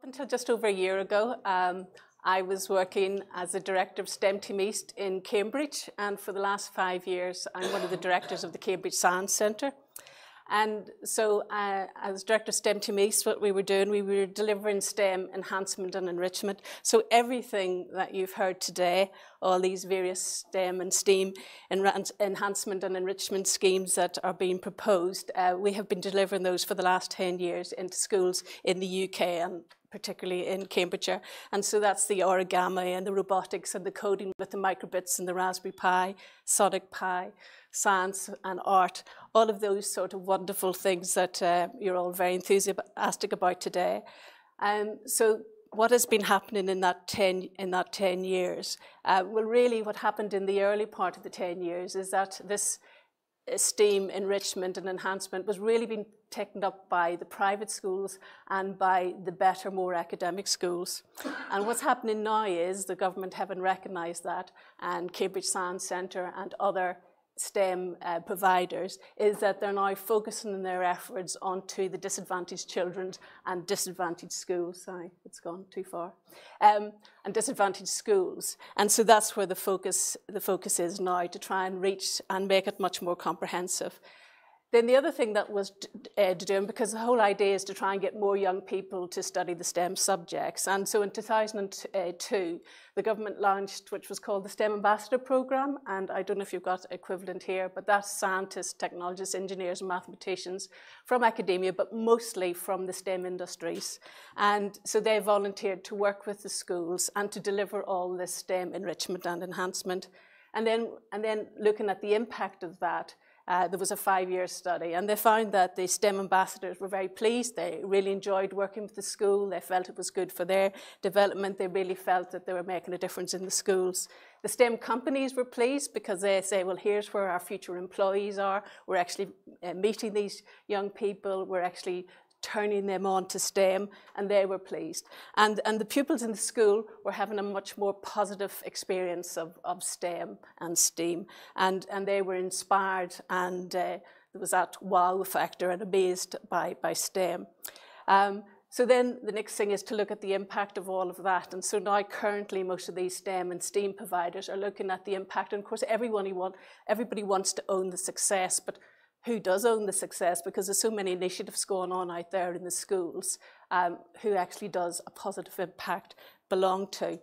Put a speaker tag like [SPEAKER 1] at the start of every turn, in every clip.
[SPEAKER 1] Until just over a year ago, I was working as a director of STEM Team East in Cambridge, and for the last 5 years, I'm one of the directors of the Cambridge Science Centre. And so as director of STEM Team East, what we were doing, we were delivering STEM enhancement and enrichment. So everything that you've heard today, all these various STEM and STEAM enhancement and enrichment schemes that are being proposed, we have been delivering those for the last 10 years into schools in the UK and particularly in Cambridgeshire. And so that's the origami and the robotics and the coding with the microbits and the Raspberry Pi, Sonic Pi, science and art, all of those sort of wonderful things that you're all very enthusiastic about today. So what has been happening in that 10 years? Well, really what happened in the early part of the 10 years is that this STEAM enrichment and enhancement was really being taken up by the private schools and by the better, more academic schools. And what's happening now is the government haven't recognised that, and Cambridge Science Centre and other STEM providers, is that they're now focusing their efforts onto the disadvantaged children and disadvantaged schools. Sorry, it's gone too far. And disadvantaged schools. And so that's where the focus is now, to try and reach and make it much more comprehensive. Then the other thing that was doing, because the whole idea is to try and get more young people to study the STEM subjects. And so in 2002, the government launched, which was called the STEM Ambassador Programme. And I don't know if you've got equivalent here, but that's scientists, technologists, engineers, and mathematicians from academia, but mostly from the STEM industries. And so they volunteered to work with the schools and to deliver all this STEM enrichment and enhancement. And then looking at the impact of that, there was a 5-year study, and they found that the STEM ambassadors were very pleased. They really enjoyed working with the school. They felt it was good for their development. They really felt that they were making a difference in the schools. The STEM companies were pleased because they say, well, here's where our future employees are. We're actually meeting these young people. We're actually turning them on to STEM, and they were pleased. And the pupils in the school were having a much more positive experience of STEM and STEAM, and they were inspired, and there was that wow factor and amazed by STEM. So then the next thing is to look at the impact of all of that. And so now currently most of these STEM and STEAM providers are looking at the impact. And of course everybody wants to own the success, but who does own the success? Because there's so many initiatives going on out there in the schools. Who actually does a positive impact belong to?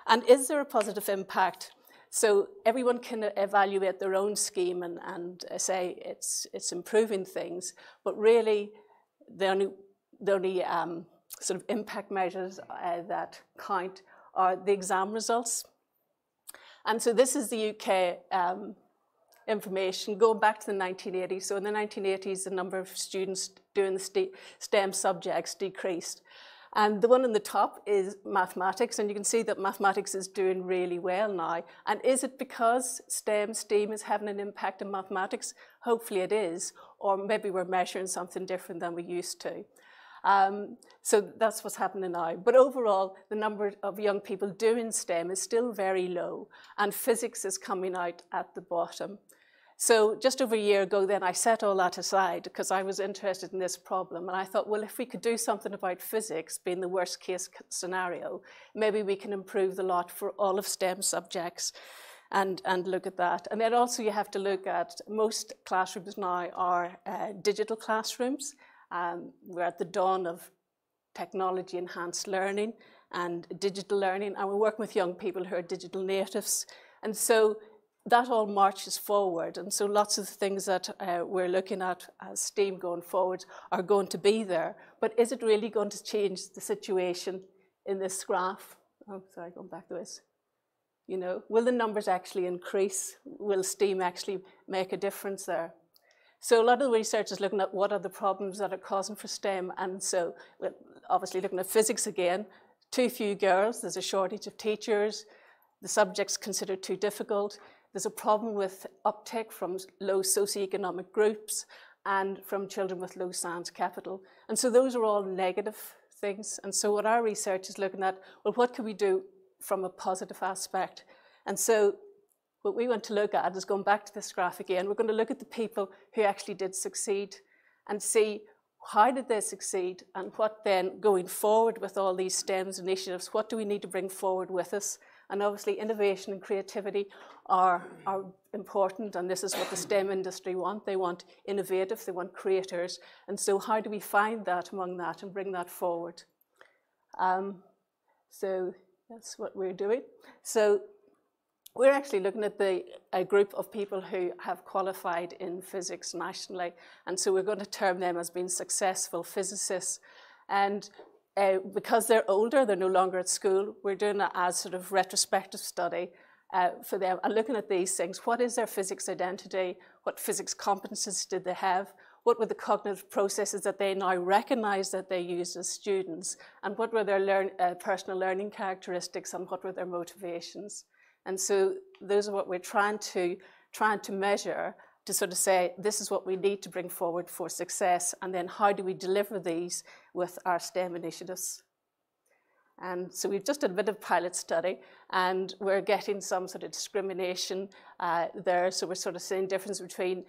[SPEAKER 1] And is there a positive impact? So everyone can evaluate their own scheme and say it's improving things, but really the only sort of impact measures that count are the exam results. And so this is the UK information going back to the 1980s. So in the 1980s, the number of students doing the STEM subjects decreased. And the one on the top is mathematics, and you can see that mathematics is doing really well now. And is it because STEM is having an impact on mathematics? Hopefully it is, or maybe we're measuring something different than we used to. So that's what's happening now. But overall, the number of young people doing STEM is still very low, and physics is coming out at the bottom. So just over a year ago then, I set all that aside because I was interested in this problem, and I thought, well, if we could do something about physics being the worst case scenario, maybe we can improve the lot for all of STEM subjects and look at that. And then also you have to look at most classrooms now are digital classrooms. We're at the dawn of technology-enhanced learning and digital learning, and we're working with young people who are digital natives. And so that all marches forward, and so lots of the things that we're looking at as STEAM going forward are going to be there. But is it really going to change the situation in this graph? Oh, sorry, going back to this. You know, will the numbers actually increase? Will STEAM actually make a difference there? So a lot of the research is looking at what are the problems that are causing for STEM, and so obviously looking at physics again. Too few girls, there's a shortage of teachers, the subject's considered too difficult. There's a problem with uptake from low socioeconomic groups and from children with low science capital. And so those are all negative things. And so what our research is looking at, well, what can we do from a positive aspect? And so what we want to look at is going back to this graph again. We're going to look at the people who actually did succeed and see how did they succeed, and what then going forward with all these STEMs initiatives, what do we need to bring forward with us? And obviously innovation and creativity are important, and this is what the STEM industry want. They want innovative, they want creators, and so how do we find that among that and bring that forward? So that's what we're doing. So we're actually looking at a group of people who have qualified in physics nationally, and so we're going to term them as being successful physicists. And because they're older, they're no longer at school, we're doing it as sort of retrospective study for them and looking at these things. What is their physics identity? What physics competences did they have? What were the cognitive processes that they now recognize that they used as students? And what were their personal learning characteristics, and what were their motivations? And so those are what we're trying to measure, to sort of say, this is what we need to bring forward for success, and then how do we deliver these with our STEM initiatives? And so we've just done a bit of pilot study, and we're getting some sort of discrimination there. So we're sort of seeing difference between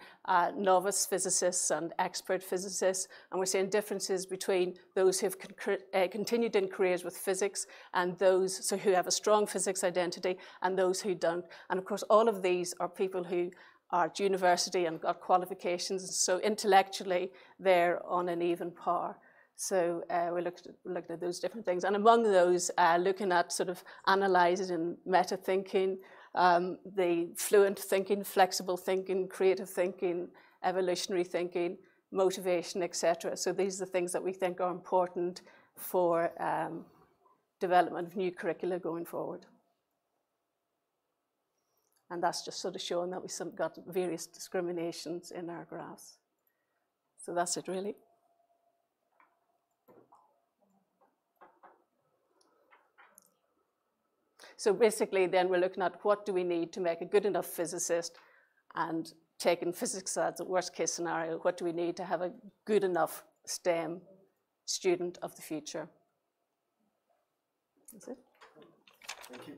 [SPEAKER 1] novice physicists and expert physicists, and we're seeing differences between those who've continued in careers with physics and those who have a strong physics identity and those who don't. And of course, all of these are people who are at university and got qualifications, so intellectually they're on an even par. So we looked at those different things, and among those, looking at sort of analysing meta thinking, the fluent thinking, flexible thinking, creative thinking, evolutionary thinking, motivation, etc. So these are the things that we think are important for development of new curricula going forward. And that's just sort of showing that we've got various discriminations in our graphs. So that's it, really. So basically, then we're looking at what do we need to make a good enough physicist, and taking physics as the worst case scenario, what do we need to have a good enough STEM student of the future? That's it.
[SPEAKER 2] Thank you.